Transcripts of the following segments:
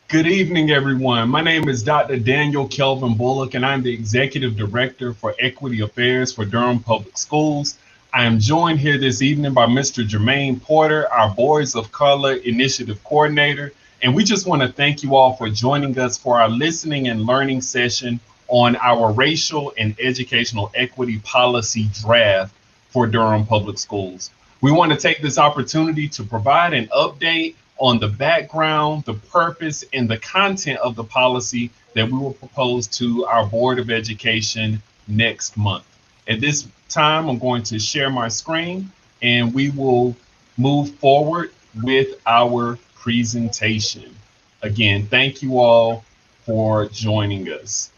Good evening, everyone. My name is Dr. Daniel Kelvin Bullock, and I'm the Executive Director for Equity Affairs for Durham Public Schools. I am joined here this evening by Mr. Jermaine Porter, our Boys of Color Initiative Coordinator. And we just want to thank you all for joining us for our listening and learning session on our racial and educational equity policy draft for Durham Public Schools. We want to take this opportunity to provide an update on the background, the purpose, and the content of the policy that we will propose to our Board of Education next month. At this time, I'm going to share my screen and we will move forward with our presentation. Again, thank you all for joining us.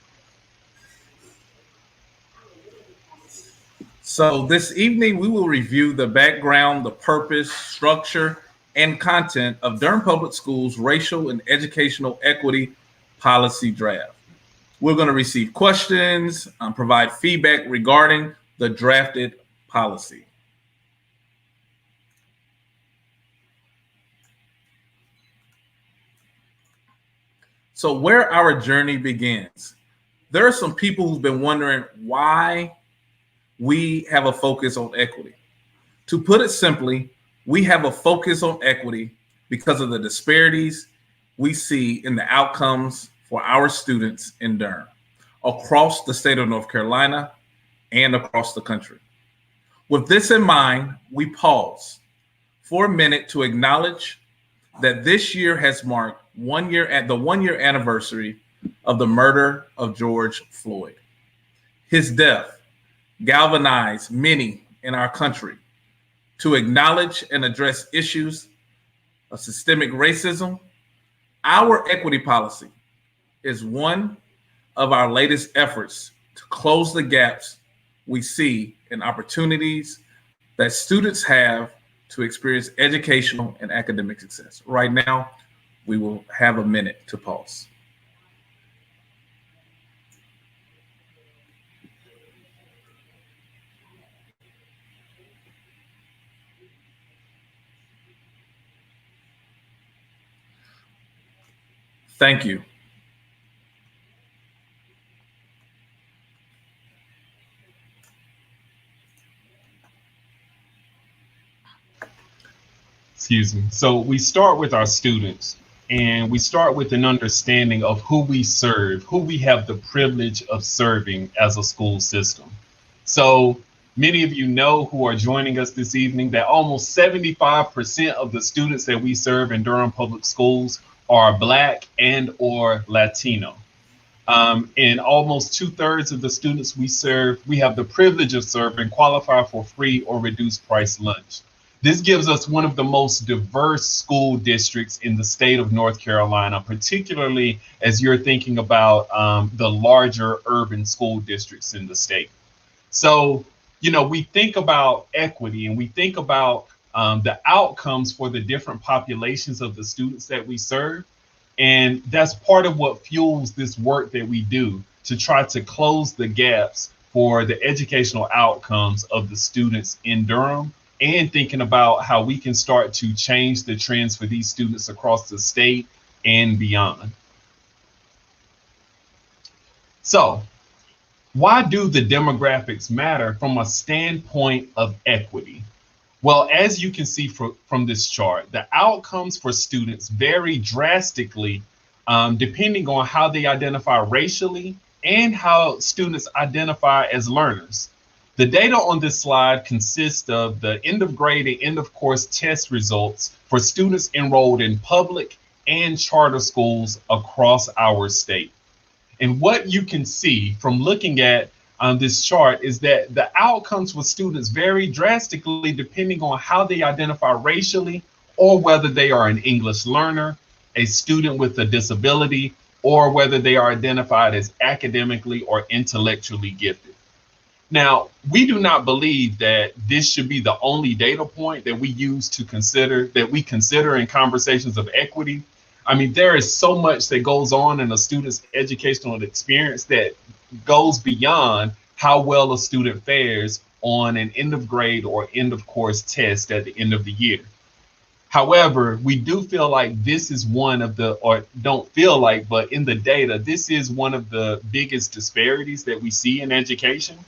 So this evening, we will review the background, the purpose, structure, and content of Durham Public Schools Racial and Educational Equity Policy Draft. We're going to receive questions, provide feedback regarding the drafted policy. So where our journey begins, there are some people who've been wondering why we have a focus on equity. To put it simply, we have a focus on equity because of the disparities we see in the outcomes for our students in Durham, across the state of North Carolina and across the country. With this in mind, we pause for a minute to acknowledge that this year has marked the 1 year anniversary of the murder of George Floyd. His death galvanized many in our country to acknowledge and address issues of systemic racism. Our equity policy is one of our latest efforts to close the gaps we see in opportunities that students have to experience educational and academic success. Right now, we will have a minute to pause. Thank you. Excuse me. So we start with our students and we start with an understanding of who we serve, who we have the privilege of serving as a school system. So many of you know who are joining us this evening that almost 75% of the students that we serve in Durham Public Schools are Black and or Latino. And almost 2/3 of the students we serve, we have the privilege of serving, qualify for free or reduced price lunch. This gives us one of the most diverse school districts in the state of North Carolina, particularly as you're thinking about the larger urban school districts in the state. So, we think about equity and we think about the outcomes for the different populations of the students that we serve. And that's part of what fuels this work that we do to try to close the gaps for the educational outcomes of the students in Durham, and thinking about how we can start to change the trends for these students across the state and beyond. So, why do the demographics matter from a standpoint of equity? Well, as you can see from this chart, the outcomes for students vary drastically depending on how they identify racially and how students identify as learners. The data on this slide consists of the end of grade and end of course test results for students enrolled in public and charter schools across our state. And what you can see from looking at this chart is that the outcomes for students vary drastically depending on how they identify racially, or whether they are an English learner, a student with a disability, or whether they are identified as academically or intellectually gifted. Now, we do not believe that this should be the only data point that we use to consider in conversations of equity. I mean, there is so much that goes on in a student's educational experience that goes beyond how well a student fares on an end of grade or end of course test at the end of the year. However, we do feel like this is one of the, or don't feel like, but in the data, this is one of the biggest disparities that we see in education.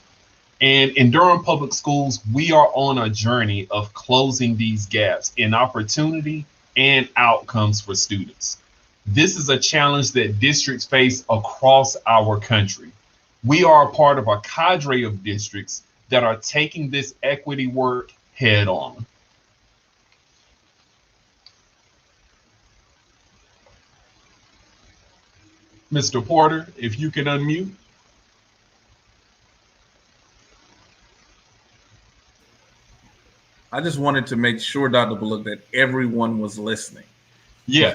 And in Durham Public Schools, we are on a journey of closing these gaps in opportunity and outcomes for students. This is a challenge that districts face across our country. We are a part of a cadre of districts that are taking this equity work head on. Mr. Porter, if you can unmute. I just wanted to make sure, Dr. Bullock, that everyone was listening. Yeah,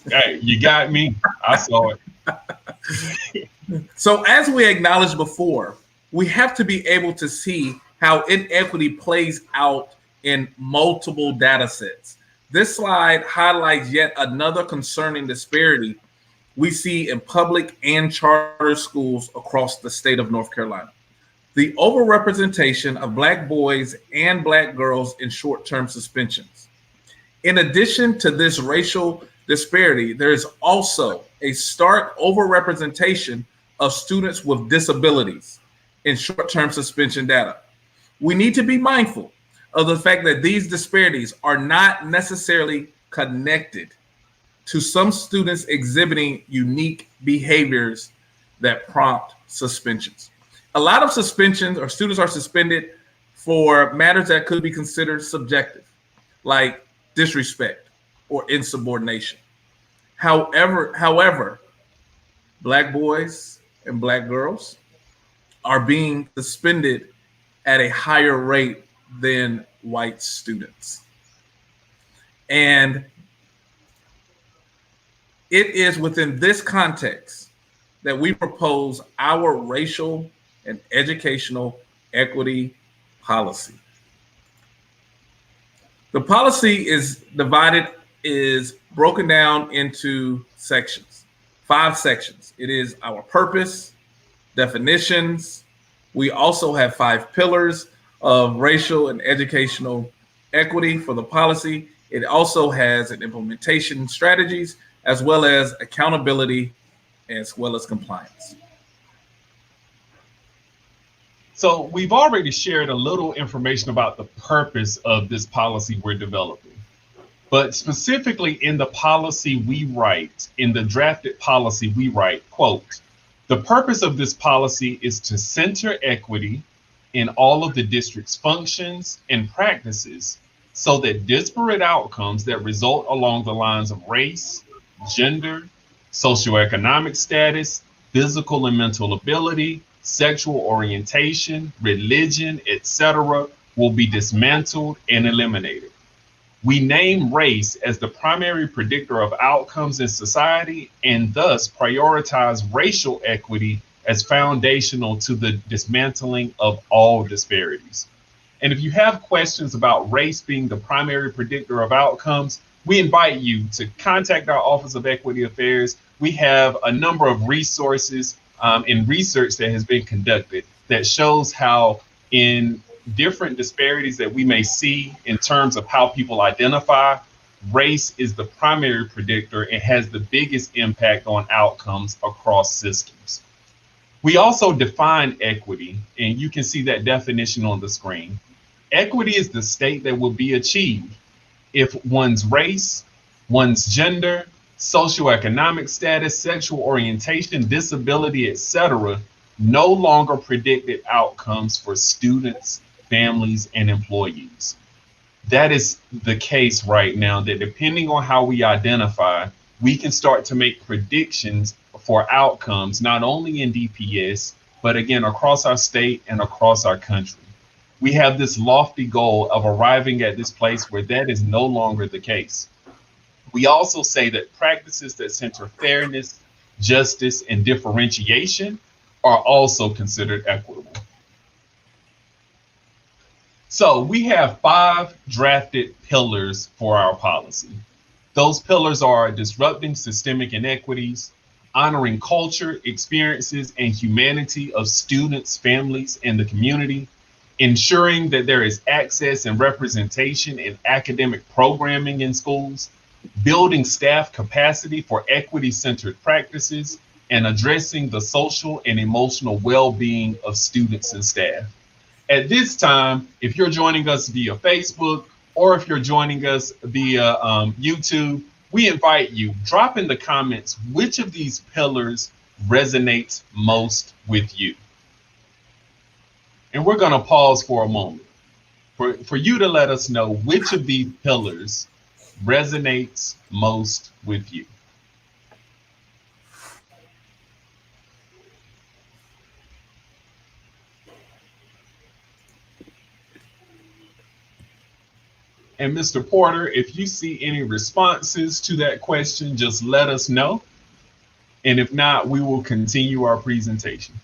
hey, you got me. I saw it. So as we acknowledged before, we have to be able to see how inequity plays out in multiple data sets. This slide highlights yet another concerning disparity we see in public and charter schools across the state of North Carolina. The overrepresentation of Black boys and Black girls in short-term suspensions. In addition to this racial disparity, there is also a stark overrepresentation of students with disabilities in short-term suspension data. We need to be mindful of the fact that these disparities are not necessarily connected to some students exhibiting unique behaviors that prompt suspensions. A lot of suspensions or students are suspended for matters that could be considered subjective, like disrespect or insubordination. However, Black boys and Black girls are being suspended at a higher rate than white students. And it is within this context that we propose our racial and educational equity policy. The policy is broken down into sections, 5 sections. It is our purpose, definitions. We also have 5 pillars of racial and educational equity for the policy. It also has an implementation strategies, as well as accountability, as well as compliance. So we've already shared a little information about the purpose of this policy we're developing. But specifically in the policy we write, in the drafted policy we write, quote, the purpose of this policy is to center equity in all of the district's functions and practices so that disparate outcomes that result along the lines of race, gender, socioeconomic status, physical and mental ability, sexual orientation, religion, etc., will be dismantled and eliminated. We name race as the primary predictor of outcomes in society and thus prioritize racial equity as foundational to the dismantling of all disparities. And if you have questions about race being the primary predictor of outcomes, we invite you to contact our Office of Equity Affairs. We have a number of resources and research that has been conducted that shows how in different disparities that we may see in terms of how people identify, race is the primary predictor and has the biggest impact on outcomes across systems. We also define equity, and you can see that definition on the screen. Equity is the state that will be achieved if one's race, one's gender, socioeconomic status, sexual orientation, disability, etc., no longer predicted outcomes for students, families, and employees. That is the case right now, that depending on how we identify, we can start to make predictions for outcomes, not only in DPS, but again, across our state and across our country. We have this lofty goal of arriving at this place where that is no longer the case. We also say that practices that center fairness, justice, and differentiation are also considered equitable. So we have 5 drafted pillars for our policy. Those pillars are disrupting systemic inequities, honoring culture, experiences, and humanity of students, families, and the community, ensuring that there is access and representation in academic programming in schools, building staff capacity for equity-centered practices, and addressing the social and emotional well-being of students and staff. At this time, if you're joining us via Facebook or if you're joining us via YouTube, we invite you, drop in the comments which of these pillars resonates most with you. And we're going to pause for a moment for you to let us know which of these pillars resonates most with you. And Mr. Porter, if you see any responses to that question, just let us know. And if not, we will continue our presentation.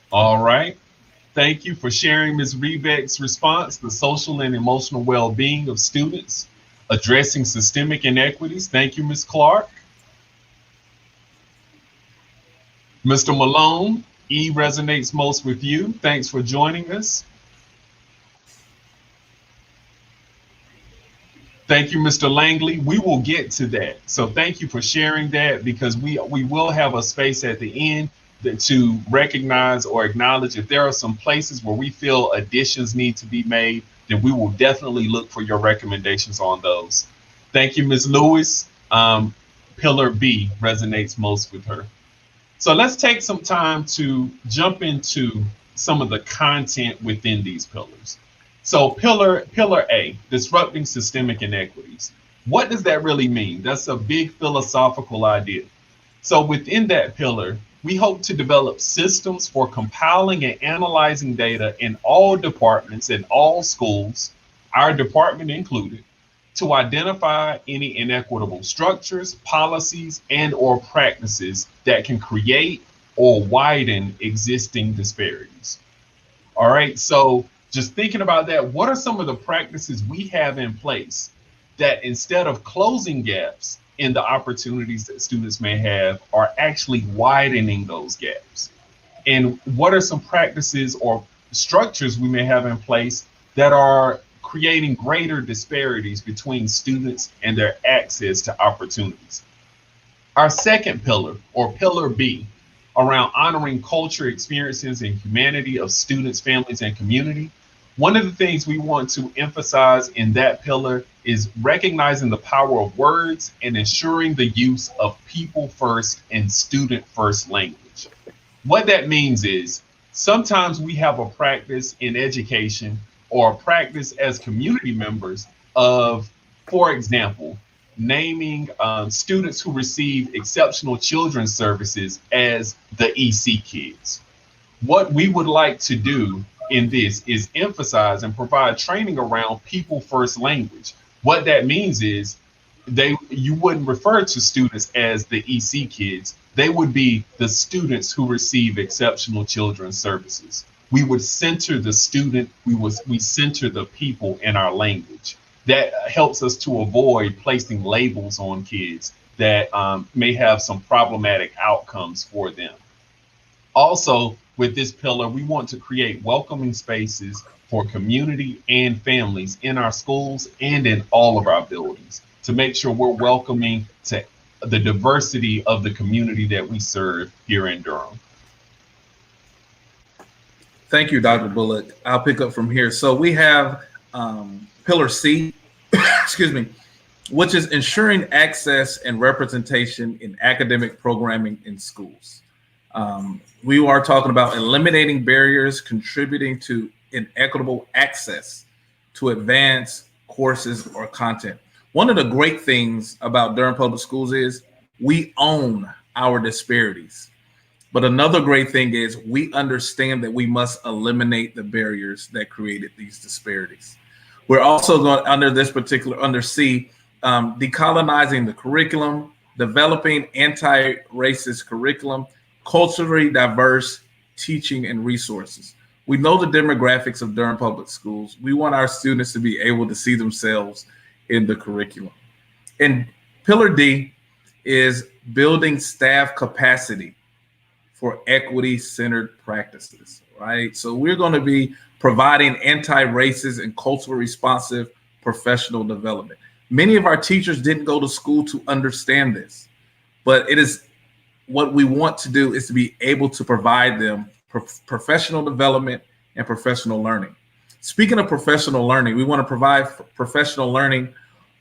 All right. Thank you for sharing Ms. Rebeck's response, the social and emotional well-being of students, addressing systemic inequities. Thank you, Ms. Clark. Mr. Malone, E resonates most with you. Thanks for joining us. Thank you, Mr. Langley. We will get to that. So thank you for sharing that, because we will have a space at the end to recognize or acknowledge if there are some places where we feel additions need to be made, then we will definitely look for your recommendations on those. Thank you, Ms. Lewis. Pillar B resonates most with her. So let's take some time to jump into some of the content within these pillars. So pillar A, disrupting systemic inequities. What does that really mean? That's a big philosophical idea. So within that pillar, we hope to develop systems for compiling and analyzing data in all departments in all schools, our department included, to identify any inequitable structures, policies, and/or practices that can create or widen existing disparities. All right, so just thinking about that, what are some of the practices we have in place that, instead of closing gaps in the opportunities that students may have, are actually widening those gaps? And what are some practices or structures we may have in place that are creating greater disparities between students and their access to opportunities? Our second pillar, or pillar B, around honoring culture, experiences, and humanity of students, families, and community. One of the things we want to emphasize in that pillar is recognizing the power of words and ensuring the use of people first and student first language. What that means is sometimes we have a practice in education or a practice as community members of, for example, naming students who receive exceptional children's services as the EC kids. What we would like to do in this is emphasize and provide training around people first language. What that means is you wouldn't refer to students as the EC kids. They would be the students who receive exceptional children's services. We would center the student, we center the people in our language. That helps us to avoid placing labels on kids that may have some problematic outcomes for them. Also, with this pillar, we want to create welcoming spaces for community and families in our schools and in all of our buildings to make sure we're welcoming to the diversity of the community that we serve here in Durham. Thank you, Dr. Bullock. I'll pick up from here. So we have pillar C, excuse me, which is ensuring access and representation in academic programming in schools. We are talking about eliminating barriers, contributing to inequitable access to advanced courses or content. One of the great things about Durham Public Schools is we own our disparities. But another great thing is we understand that we must eliminate the barriers that created these disparities. We're also going under C, decolonizing the curriculum, developing anti-racist curriculum, culturally diverse teaching and resources. We know the demographics of Durham Public Schools. We want our students to be able to see themselves in the curriculum. And Pillar D is building staff capacity for equity-centered practices, right? So we're going to be providing anti-racist and culturally responsive professional development. Many of our teachers didn't go to school to understand this, but it is what we want to do is to be able to provide them professional development and professional learning. Speaking of professional learning, we want to provide professional learning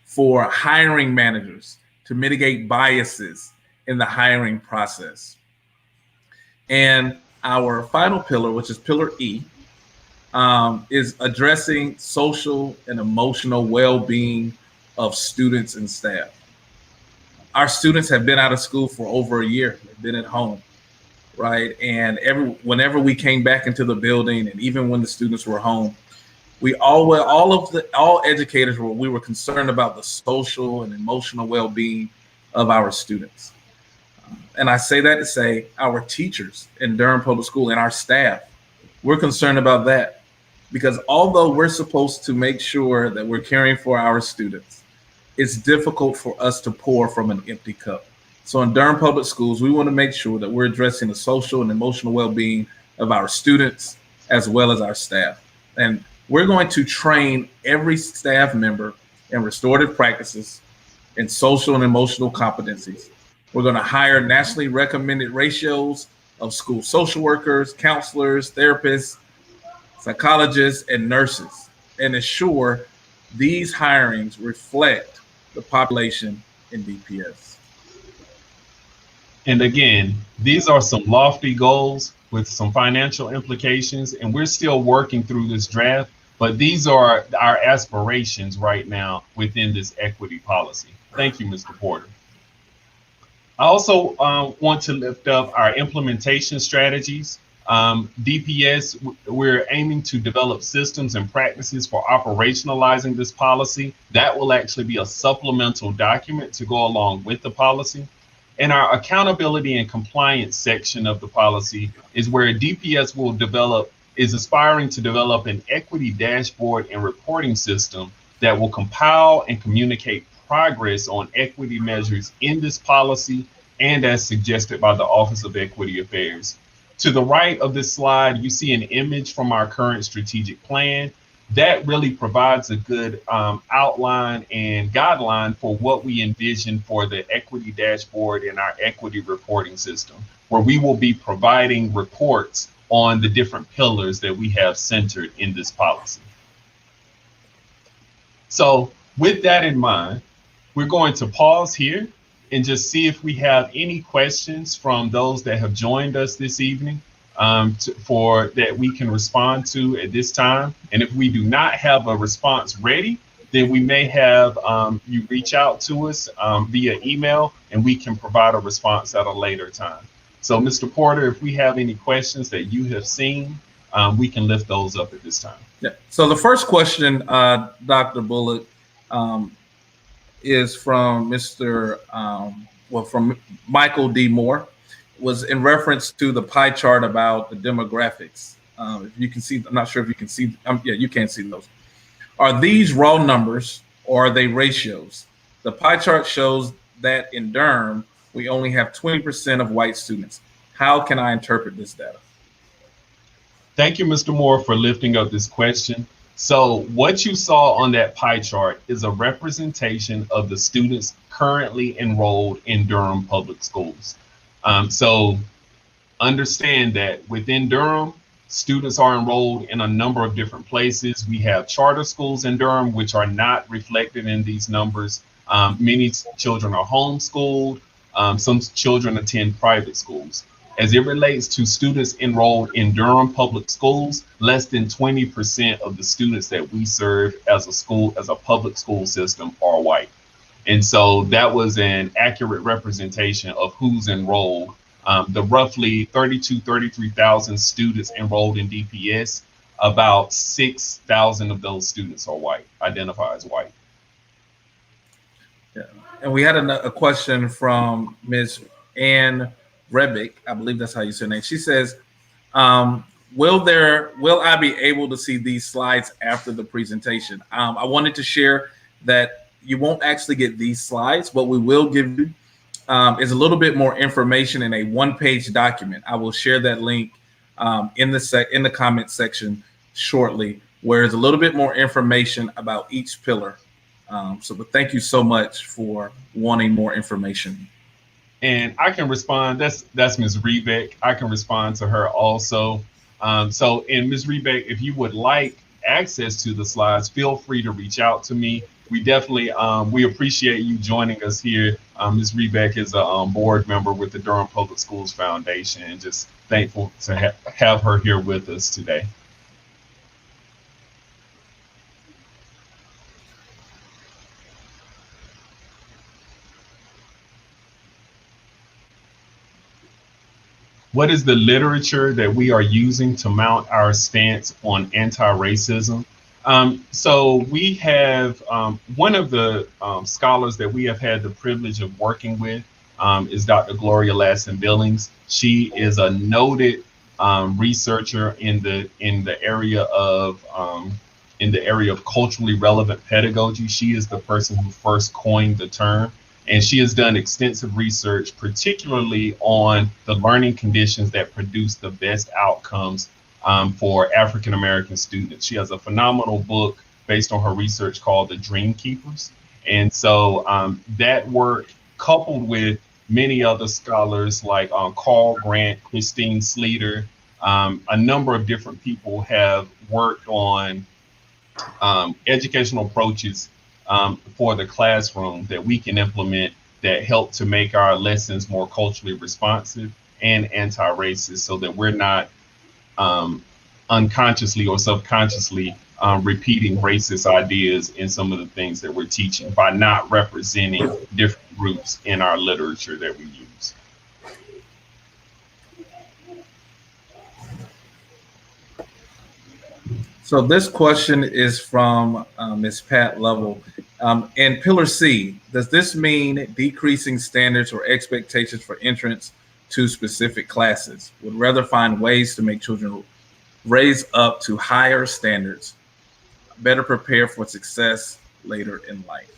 for hiring managers to mitigate biases in the hiring process. And our final pillar, which is Pillar E, is addressing social and emotional well-being of students and staff. Our students have been out of school for over a year. They've been at home, right? And whenever we came back into the building, and even when the students were home, all educators were concerned about the social and emotional well-being of our students. And I say that to say our teachers in Durham Public School and our staff, we're concerned about that, because although we're supposed to make sure that we're caring for our students, it's difficult for us to pour from an empty cup. So in Durham Public Schools, we want to make sure that we're addressing the social and emotional well-being of our students as well as our staff. And we're going to train every staff member in restorative practices and social and emotional competencies. We're going to hire nationally recommended ratios of school social workers, counselors, therapists, psychologists, and nurses, and ensure these hirings reflect the population in DPS. And again, these are some lofty goals with some financial implications, and we're still working through this draft, but these are our aspirations right now within this equity policy. Thank you, Mr. Porter. I also want to lift up our implementation strategies. DPS, we're aiming to develop systems and practices for operationalizing this policy. That will actually be a supplemental document to go along with the policy. And our accountability and compliance section of the policy is where DPS is aspiring to develop an equity dashboard and reporting system that will compile and communicate progress on equity measures in this policy and as suggested by the Office of Equity Affairs. To the right of this slide, you see an image from our current strategic plan. That really provides a good outline and guideline for what we envision for the equity dashboard and our equity reporting system, where we will be providing reports on the different pillars that we have centered in this policy. So with that in mind, we're going to pause here and just see if we have any questions from those that have joined us this evening that we can respond to at this time. And if we do not have a response ready, then we may have you reach out to us via email and we can provide a response at a later time. So Mr. Porter, if we have any questions that you have seen, we can lift those up at this time. Yeah. So the first question, Dr. Bullock, is from from Michael D. Moore, was in reference to the pie chart about the demographics. If you can see, I'm not sure if you can see, yeah, you can see those. Are these raw numbers or are they ratios? The pie chart shows that in Durham, we only have 20% of white students. How can I interpret this data? Thank you, Mr. Moore, for lifting up this question. So what you saw on that pie chart is a representation of the students currently enrolled in Durham Public Schools. So understand that within Durham, students are enrolled in a number of different places. We have charter schools in Durham, which are not reflected in these numbers. Many children are homeschooled. Some children attend private schools. As it relates to students enrolled in Durham Public Schools, less than 20% of the students that we serve as a public school system are white. And so that was an accurate representation of who's enrolled. The roughly 33,000 students enrolled in DPS, about 6,000 of those students are white, identify as white. Yeah. And we had a question from Ms. Ann Rebick, I believe that's how you say her name. She says, will I be able to see these slides after the presentation? I wanted to share that you won't actually get these slides. What we will give you is a little bit more information in a one-page document. I will share that link in the comment section shortly, where there's a little bit more information about each pillar. But thank you so much for wanting more information. And I can respond. That's Ms. Rebeck. I can respond to her also. And Ms. Rebeck, if you would like access to the slides, feel free to reach out to me. We definitely we appreciate you joining us here. Ms. Rebeck is a board member with the Durham Public Schools Foundation, and just thankful to have her here with us today. What is the literature that we are using to mount our stance on anti-racism? So we have one of the scholars that we have had the privilege of working with is Dr. Gloria Lassen-Billings. She is a noted researcher in the area of culturally relevant pedagogy. She is the person who first coined the term. And she has done extensive research, particularly on the learning conditions that produce the best outcomes for African-American students. She has a phenomenal book based on her research called The Dream Keepers. And so that work, coupled with many other scholars like Carl Grant, Christine Sleeter, a number of different people have worked on educational approaches for the classroom that we can implement that help to make our lessons more culturally responsive and anti-racist, so that we're not unconsciously or subconsciously repeating racist ideas in some of the things that we're teaching by not representing different groups in our literature that we use. So this question is from Ms. Pat Lovell. In Pillar C, does this mean decreasing standards or expectations for entrance to specific classes? Would rather find ways to make children raise up to higher standards, better prepare for success later in life.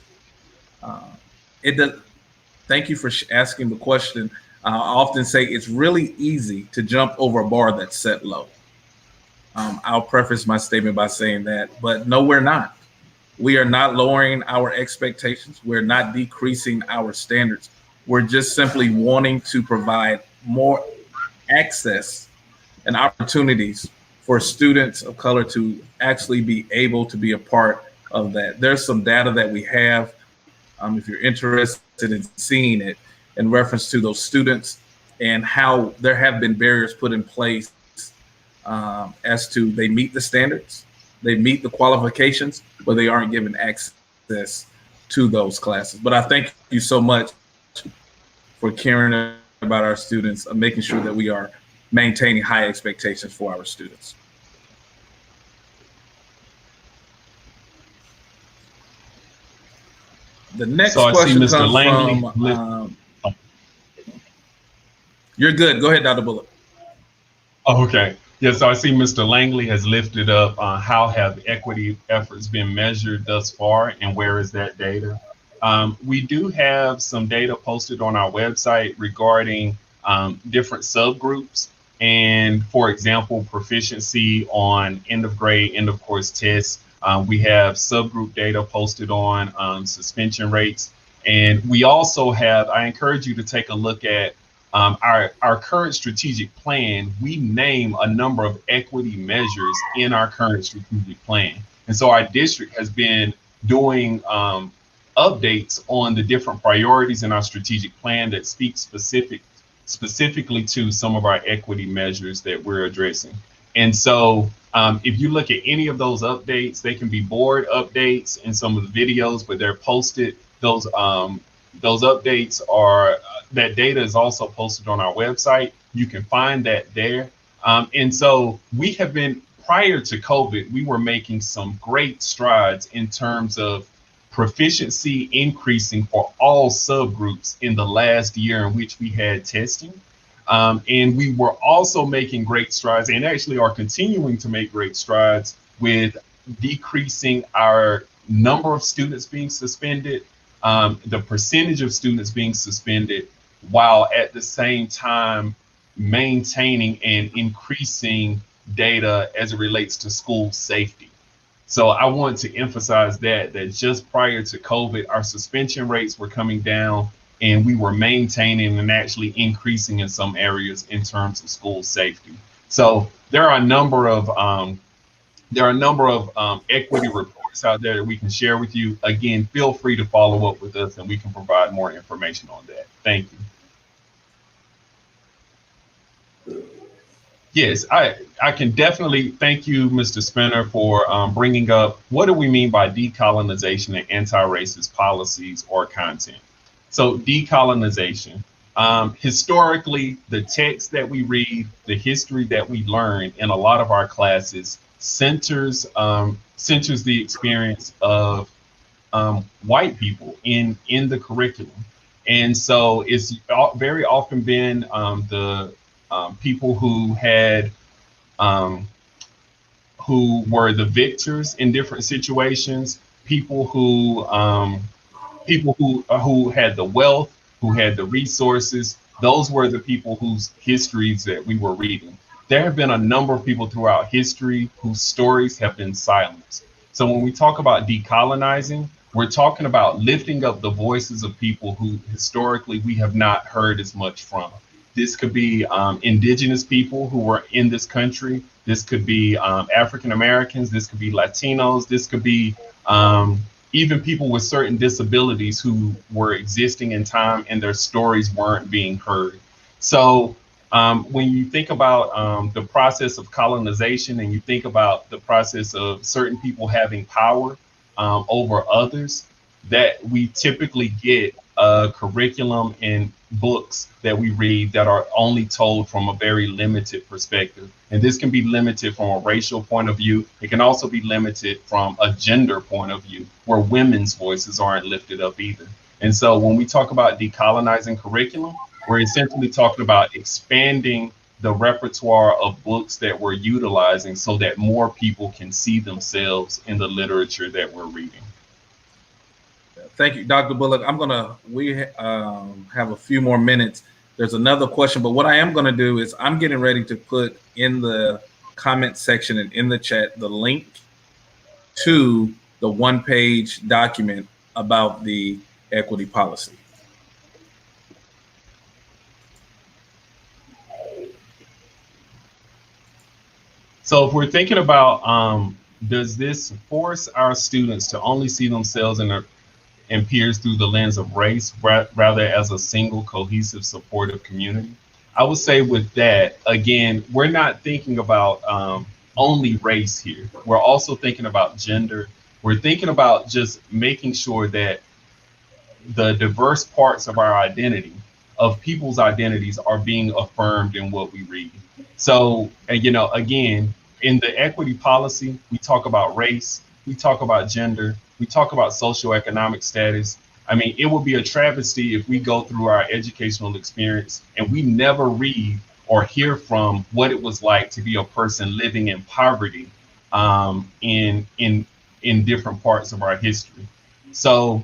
Thank you for asking the question. I often say it's really easy to jump over a bar that's set low. I'll preface my statement by saying that, but no, we're not. We are not lowering our expectations. We're not decreasing our standards. We're just simply wanting to provide more access and opportunities for students of color to actually be able to be a part of that. There's some data that we have, if you're interested in seeing it, in reference to those students and how there have been barriers put in place as to they meet the standards, they meet the qualifications, but they aren't given access to those classes. But I thank you so much for caring about our students, making sure that we are maintaining high expectations for our students. The next question comes from, you're good. Go ahead, Dr. Bullock. Oh, okay. Yeah, so I see Mr. Langley has lifted up how have equity efforts been measured thus far and where is that data? We do have some data posted on our website regarding different subgroups. And for example, proficiency on end of grade, end of course tests. We have subgroup data posted on suspension rates. And we also have, I encourage you to take a look at our current strategic plan. We name a number of equity measures in our current strategic plan. And so our district has been doing updates on the different priorities in our strategic plan that speak specifically to some of our equity measures that we're addressing. And so if you look at any of those updates, they can be board updates in some of the videos, but they're posted. Those updates are, that data is also posted on our website. You can find that there. And so we have been, prior to COVID, we were making some great strides in terms of proficiency increasing for all subgroups in the last year in which we had testing. And we were also making great strides, and actually are continuing to make great strides with decreasing our number of students being suspended, the percentage of students being suspended, while at the same time maintaining and increasing data as it relates to school safety. So I want to emphasize that just prior to COVID, our suspension rates were coming down, and we were maintaining and actually increasing in some areas in terms of school safety. So there are a number of equity reports out there that we can share with you. Again, feel free to follow up with us, and we can provide more information on that. Thank you. Yes, I can definitely thank you, Mr. Spinner, for bringing up what do we mean by decolonization and anti-racist policies or content. So decolonization, historically, the text that we read, the history that we learn in a lot of our classes centers the experience of white people in the curriculum, and so it's very often been the people um, who were the victors in different situations, people who had the wealth, who had the resources. Those were the people whose histories that we were reading. There have been a number of people throughout history whose stories have been silenced. So when we talk about decolonizing, we're talking about lifting up the voices of people who historically we have not heard as much from. This could be indigenous people who were in this country. This could be African Americans. This could be Latinos. This could be even people with certain disabilities who were existing in time and their stories weren't being heard. So when you think about the process of colonization and you think about the process of certain people having power over others, that we typically get a curriculum and books that we read that are only told from a very limited perspective. And this can be limited from a racial point of view. It can also be limited from a gender point of view, where women's voices aren't lifted up either. And so when we talk about decolonizing curriculum, we're essentially talking about expanding the repertoire of books that we're utilizing so that more people can see themselves in the literature that we're reading. Thank you, Dr. Bullock. We have a few more minutes. There's another question, but what I am gonna do is I'm getting ready to put in the comment section and in the chat the link to the one-page document about the equity policy. So if we're thinking about does this force our students to only see themselves and peers through the lens of race rather as a single cohesive supportive community? I would say with that, again, we're not thinking about only race here. We're also thinking about gender. We're thinking about just making sure that the diverse parts of our identity, of people's identities, are being affirmed in what we read. So, and, again, in the equity policy, we talk about race, we talk about gender, we talk about socioeconomic status. I mean, it would be a travesty if we go through our educational experience and we never read or hear from what it was like to be a person living in poverty in different parts of our history. So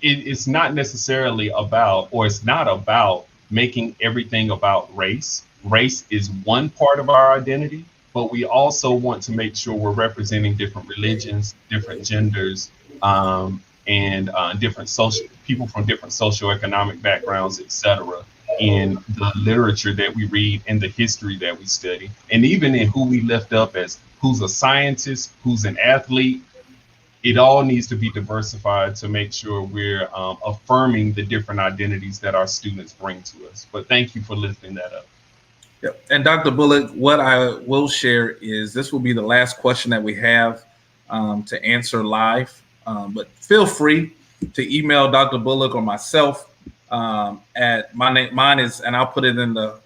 it's not necessarily about, or it's not about making everything about race. Race is one part of our identity, but we also want to make sure we're representing different religions, different genders, and different social people from different socioeconomic backgrounds, etc., in the literature that we read and the history that we study, and even in who we lift up as who's a scientist, who's an athlete. It all needs to be diversified to make sure we're affirming the different identities that our students bring to us. But thank you for lifting that up. Yep. And Dr. Bullock, what I will share is this will be the last question that we have to answer live. But feel free to email Dr. Bullock or myself at mine is, and I'll put it in the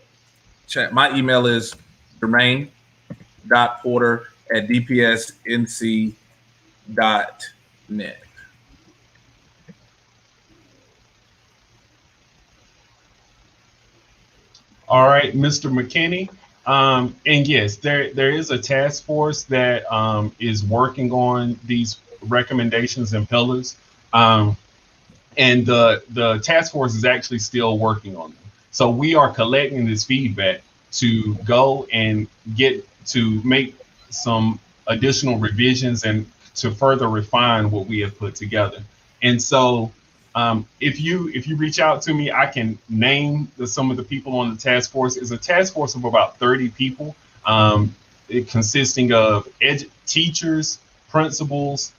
chat. My email is jermaine.porter@dpsnc.net. All right, Mr. McKinney. And yes, there is a task force that is working on these recommendations and pillars. Um, and the task force is actually still working on them. So we are collecting this feedback to go and get to make some additional revisions and to further refine what we have put together. And so if you reach out to me, I can name some of the people on the task force. It's a task force of about 30 people, it consisting of teachers, principals,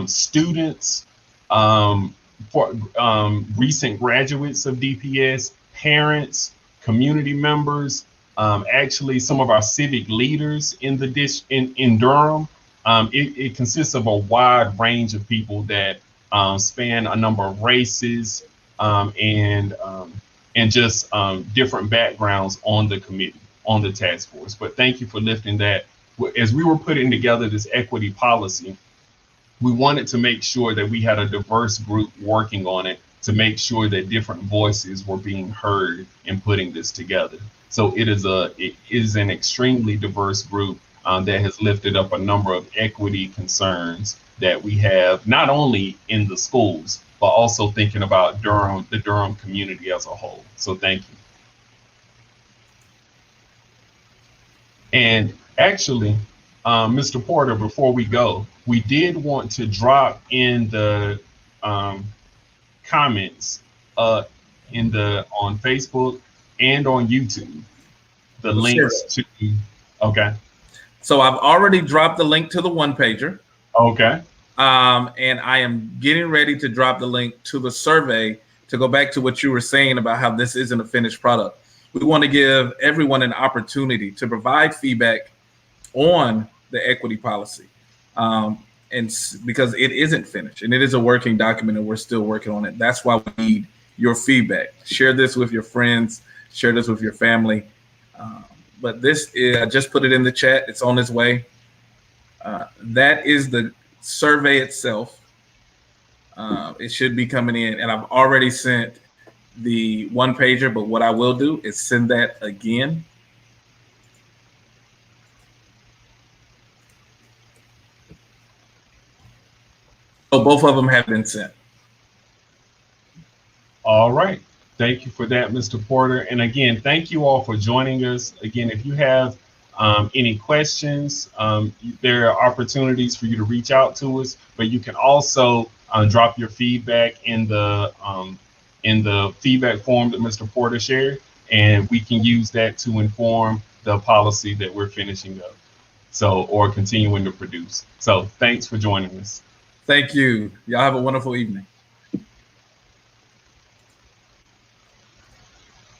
students, um, for recent graduates of DPS, parents, community members, actually some of our civic leaders in the in Durham. It consists of a wide range of people that span a number of races and just different backgrounds on the committee, on the task force. But thank you for lifting that. As we were putting together this equity policy, we wanted to make sure that we had a diverse group working on it to make sure that different voices were being heard in putting this together. So it is an extremely diverse group that has lifted up a number of equity concerns that we have not only in the schools but also thinking about the Durham community as a whole. So thank you. And actually, Mr. Porter, before we go, we did want to drop in the comments on Facebook and on YouTube the links to. Okay. So I've already dropped the link to the one pager. Okay. And I am getting ready to drop the link to the survey to go back to what you were saying about how this isn't a finished product. We want to give everyone an opportunity to provide feedback on the equity policy. And because it isn't finished and it is a working document and we're still working on it. That's why we need your feedback. Share this with your friends, share this with your family. But this is, I just put it in the chat. It's on its way. That is the survey itself. It should be coming in, and I've already sent the one pager, but what I will do is send that again. So both of them have been sent. All right. Thank you for that, Mr. Porter. And again, thank you all for joining us. Again, if you have any questions, there are opportunities for you to reach out to us, but you can also drop your feedback in the feedback form that Mr. Porter shared, and we can use that to inform the policy that we're finishing up, or continuing to produce. So thanks for joining us. Thank you. Y'all have a wonderful evening.